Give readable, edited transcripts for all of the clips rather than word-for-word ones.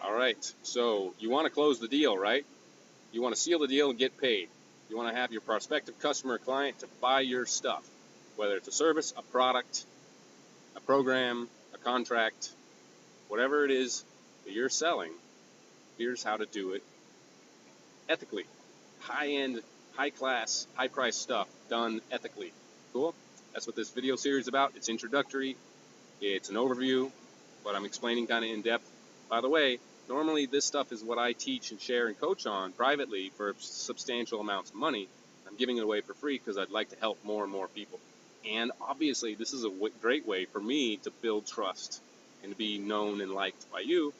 All right, so you want to close the deal, right? You want to seal the deal and get paid. You want to have your prospective customer or client to buy your stuff, whether it's a service, a product, a program, a contract, whatever it is that you're selling. Here's how to do it ethically. High-end, high-class, high-price stuff done ethically. Cool? That's what this video series is about. It's introductory. It's an overview, but I'm explaining kind of in depth. By the way, normally this stuff is what I teach and share and coach on privately for substantial amounts of money. I'm giving it away for free because I'd like to help more and more people. And obviously, this is a great way for me to build trust and to be known and liked by you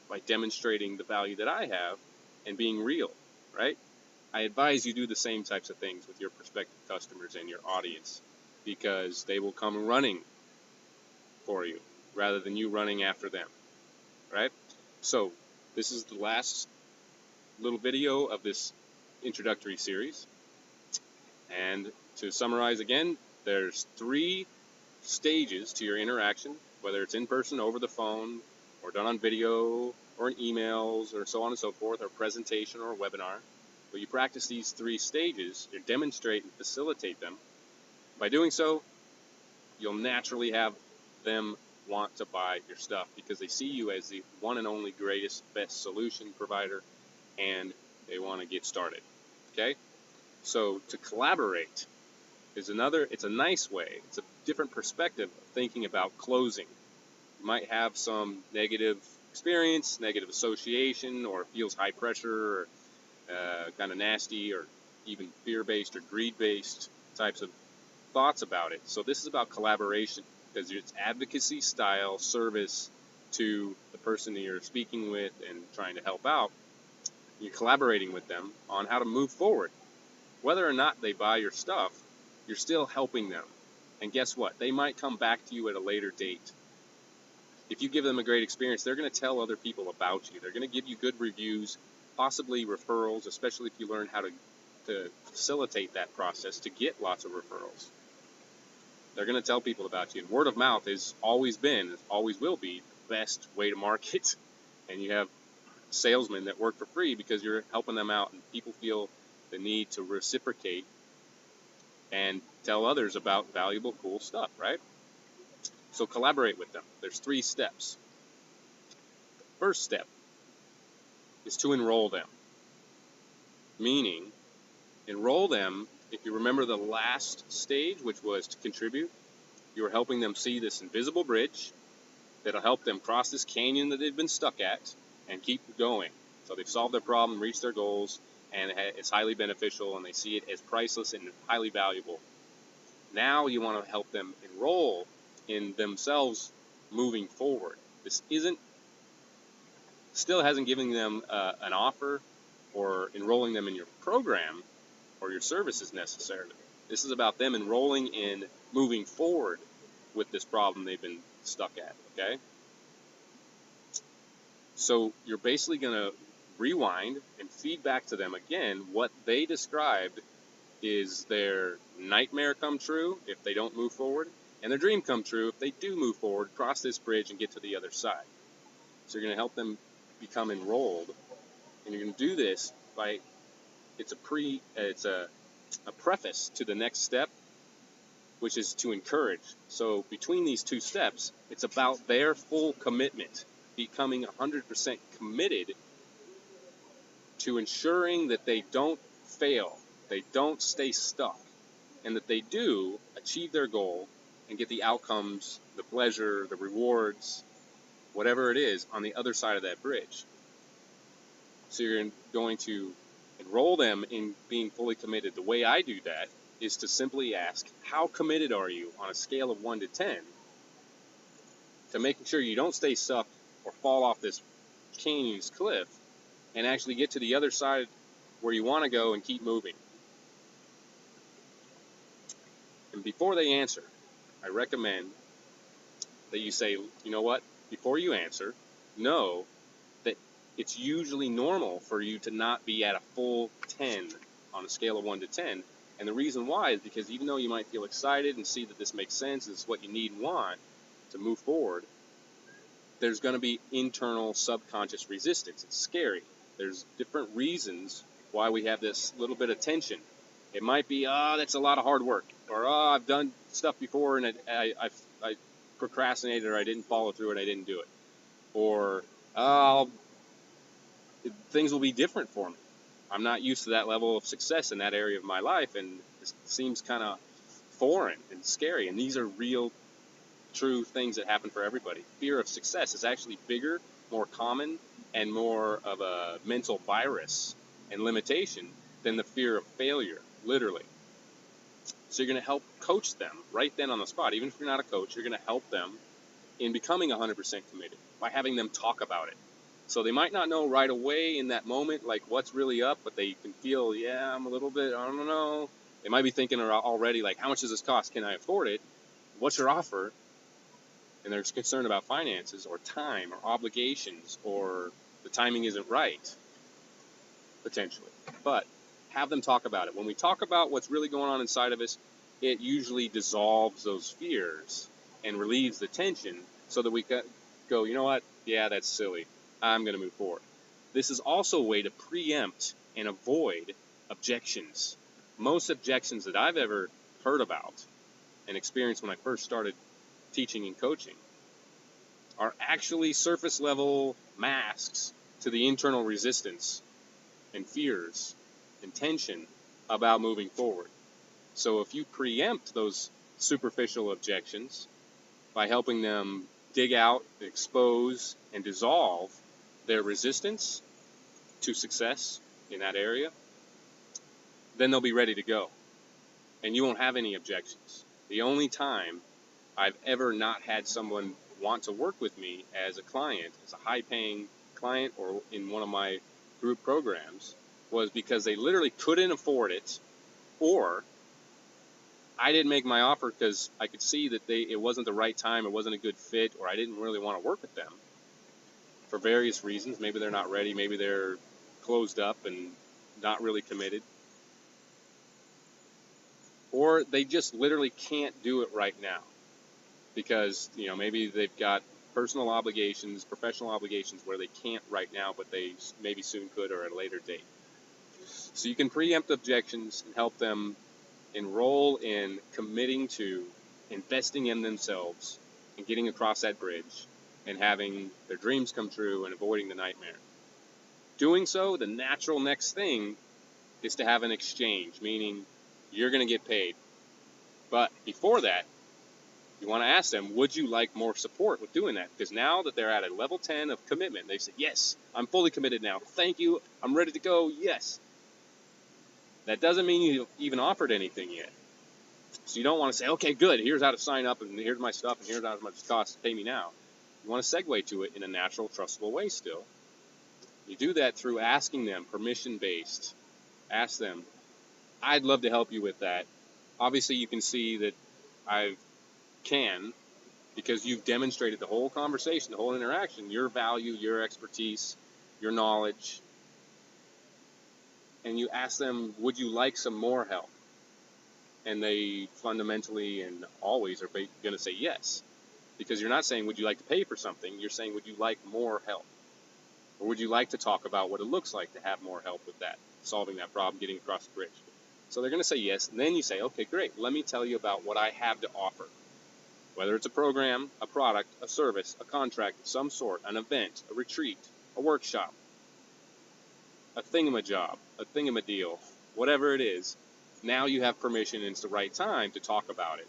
by demonstrating the value that I have and being real, right? I advise you do the same types of things with your prospective customers and your audience because they will come running for you rather than you running after them, right? So this is the last little video of this introductory series. And to summarize again, there's 3 stages to your interaction, whether it's in person, over the phone, or done on video, or in emails, or so on and so forth, or presentation, or a webinar. But you practice these 3 stages, you demonstrate and facilitate them. By doing so, you'll naturally have them want to buy your stuff because they see you as the one and only greatest, best solution provider, and they want to get started. Okay? So to collaborate is it's a nice way, it's a different perspective of thinking about closing. You might have some negative experience, negative association, or it feels high pressure, or kind of nasty, or even fear-based or greed-based types of thoughts about it. So this is about collaboration because it's advocacy style service to the person that you're speaking with and trying to help out. You're collaborating with them on how to move forward. Whether or not they buy your stuff, you're still helping them. And guess what? They might come back to you at a later date. If you give them a great experience, they're going to tell other people about you. They're going to give you good reviews, possibly referrals, especially if you learn how to facilitate that process to get lots of referrals. They're going to tell people about you. And word of mouth has always been, always will be, the best way to market. And you have salesmen that work for free because you're helping them out, and people feel the need to reciprocate and tell others about valuable, cool stuff, right? So collaborate with them. There's 3 steps. The first step is to enroll them. Meaning, enroll them, if you remember the last stage, which was to contribute, you were helping them see this invisible bridge that'll help them cross this canyon that they've been stuck at and keep going. So they've solved their problem, reached their goals, and it's highly beneficial, and they see it as priceless and highly valuable. Now you want to help them enroll in themselves moving forward. This still hasn't given them an offer or enrolling them in your program or your services necessarily. This is about them enrolling in moving forward with this problem they've been stuck at, okay? So you're basically going to rewind and feed back to them again what they described is their nightmare come true if they don't move forward, and their dream come true if they do move forward, cross this bridge, and get to the other side. So you're going to help them become enrolled, and you're going to do this by it's a preface to the next step, which is to encourage. So between these 2 steps, it's about their full commitment, becoming 100% committed to ensuring that they don't fail, they don't stay stuck, and that they do achieve their goal and get the outcomes, the pleasure, the rewards, whatever it is, on the other side of that bridge. So you're going to enroll them in being fully committed. The way I do that is to simply ask, how committed are you on a scale of 1 to 10 to making sure you don't stay stuck or fall off this canyon's cliff and actually get to the other side where you want to go and keep moving. And before they answer, I recommend that you say, you know what, before you answer, know that it's usually normal for you to not be at a full 10 on a scale of 1 to 10. And the reason why is because even though you might feel excited and see that this makes sense, this is what you need and want to move forward, there's going to be internal subconscious resistance. It's scary. There's different reasons why we have this little bit of tension. It might be, that's a lot of hard work, or I've done stuff before and I procrastinated, or I didn't follow through and I didn't do it, or things will be different for me. I'm not used to that level of success in that area of my life, and it seems kind of foreign and scary. And these are real, true things that happen for everybody. Fear of success is actually bigger, more common, and more of a mental virus and limitation than the fear of failure, literally. So you're going to help coach them right then on the spot. Even if you're not a coach, you're going to help them in becoming 100% committed by having them talk about it. So they might not know right away in that moment, like what's really up, but they can feel, yeah, I'm a little bit, I don't know. They might be thinking already, like, how much does this cost? Can I afford it? What's your offer? And they're concerned about finances or time or obligations, or the timing isn't right, potentially. But have them talk about it. When we talk about what's really going on inside of us, it usually dissolves those fears and relieves the tension so that we can go, you know what? Yeah, that's silly. I'm going to move forward. This is also a way to preempt and avoid objections. Most objections that I've ever heard about and experienced when I first started teaching and coaching are actually surface level masks to the internal resistance and fears and tension about moving forward. So if you preempt those superficial objections by helping them dig out, expose, and dissolve their resistance to success in that area, then they'll be ready to go. And you won't have any objections. The only time I've ever not had someone want to work with me as a client, as a high-paying client, or in one of my group programs, was because they literally couldn't afford it, or I didn't make my offer because I could see that it wasn't the right time, it wasn't a good fit, or I didn't really want to work with them for various reasons. Maybe they're not ready, maybe they're closed up and not really committed, or they just literally can't do it right now because, maybe they've got personal obligations, professional obligations where they can't right now, but they maybe soon could, or at a later date. So you can preempt objections and help them enroll in committing to investing in themselves and getting across that bridge and having their dreams come true and avoiding the nightmare. Doing so, the natural next thing is to have an exchange, meaning you're going to get paid. But before that, you want to ask them, would you like more support with doing that? Because now that they're at a level 10 of commitment, they say, yes, I'm fully committed now. Thank you. I'm ready to go. Yes. That doesn't mean you've even offered anything yet. So you don't want to say, okay, good, here's how to sign up, and here's my stuff, and here's how much it costs to pay me now. You want to segue to it in a natural, trustable way still. You do that through asking them, permission-based. Ask them, I'd love to help you with that. Obviously, you can see that I can, because you've demonstrated the whole conversation, the whole interaction, your value, your expertise, your knowledge. And you ask them, would you like some more help? And they fundamentally and always are going to say yes. Because you're not saying, would you like to pay for something? You're saying, would you like more help? Or would you like to talk about what it looks like to have more help with that, solving that problem, getting across the bridge? So they're going to say yes. And then you say, okay, great. Let me tell you about what I have to offer. Whether it's a program, a product, a service, a contract of some sort, an event, a retreat, a workshop, a thingamajob, a thingamadeal, whatever it is, now you have permission and it's the right time to talk about it.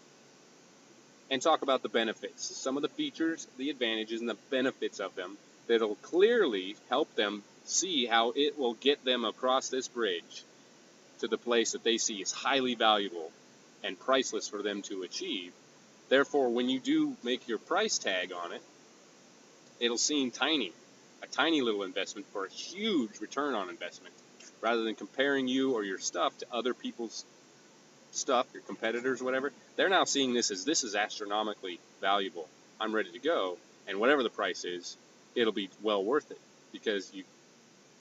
And talk about the benefits, some of the features, the advantages, and the benefits of them that'll clearly help them see how it will get them across this bridge to the place that they see is highly valuable and priceless for them to achieve. Therefore, when you do make your price tag on it, it'll seem tiny, a tiny little investment for a huge return on investment, rather than comparing you or your stuff to other people's stuff, your competitors, whatever. They're now seeing this is astronomically valuable. I'm ready to go, and whatever the price is, it'll be well worth it because you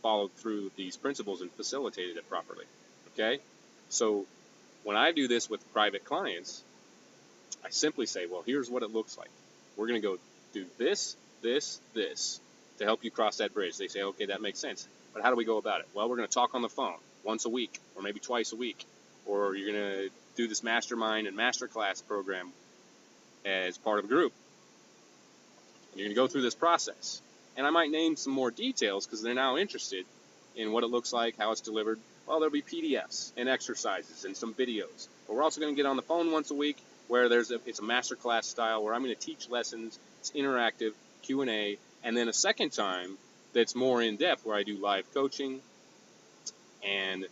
followed through these principles and facilitated it properly. Okay? So when I do this with private clients, I simply say, well, here's what it looks like. We're going to go do this, this, this to help you cross that bridge. They say, okay, that makes sense. But how do we go about it? Well, we're going to talk on the phone once a week or maybe twice a week. Or you're going to do this mastermind and masterclass program as part of a group. And you're going to go through this process. And I might name some more details because they're now interested in what it looks like, how it's delivered. Well, there'll be PDFs and exercises and some videos. But we're also going to get on the phone once a week where it's a masterclass style where I'm going to teach lessons. It's interactive, Q&A, and then a second time that's more in-depth where I do live coaching and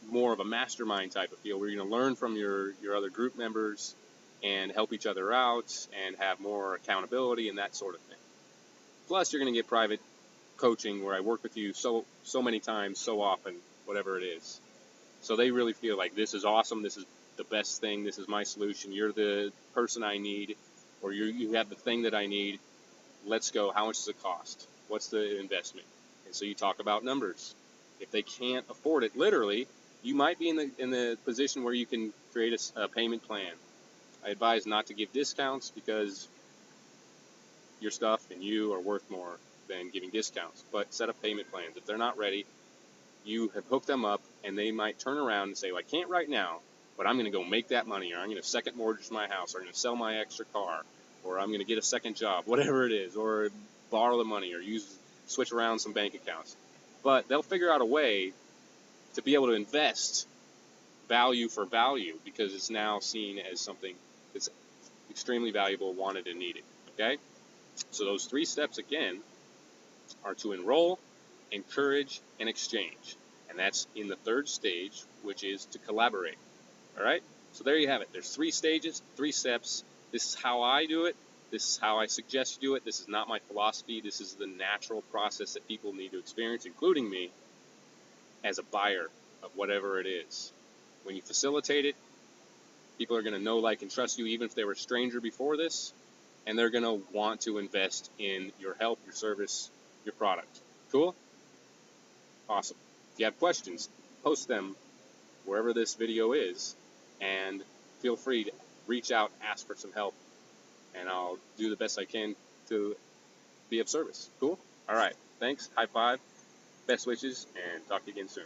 more of a mastermind type of feel where you're going to learn from your other group members and help each other out and have more accountability and that sort of thing. Plus, you're going to get private coaching where I work with you so many times, so often, whatever it is. So they really feel like this is awesome, this is the best thing, this is my solution, you're the person I need, or you have the thing that I need, let's go, how much does it cost? What's the investment? And so you talk about numbers. If they can't afford it, literally, you might be in the position where you can create a payment plan. I advise not to give discounts because your stuff and you are worth more than giving discounts. But set up payment plans. If they're not ready, you have hooked them up, and they might turn around and say, well, I can't right now, but I'm going to go make that money, or I'm going to second mortgage my house, or I'm going to sell my extra car, or I'm going to get a second job, whatever it is, or borrow the money, or switch around some bank accounts. But they'll figure out a way to be able to invest value for value because it's now seen as something that's extremely valuable, wanted, and needed. Okay? So those 3 steps, again, are to enroll, encourage, and exchange. And that's in the 3rd stage, which is to collaborate. All right? So there you have it. There's 3 stages, 3 steps. This is how I do it. This is how I suggest you do it. This is not my philosophy. This is the natural process that people need to experience, including me, as a buyer of whatever it is. When you facilitate it, people are going to know, like, and trust you even if they were a stranger before this, and they're going to want to invest in your help, your service, your product. Cool? Awesome. If you have questions, post them wherever this video is, and feel free to reach out, ask for some help, and I'll do the best I can to be of service. Cool? All right. Thanks. High five. Best wishes, and talk to you again soon.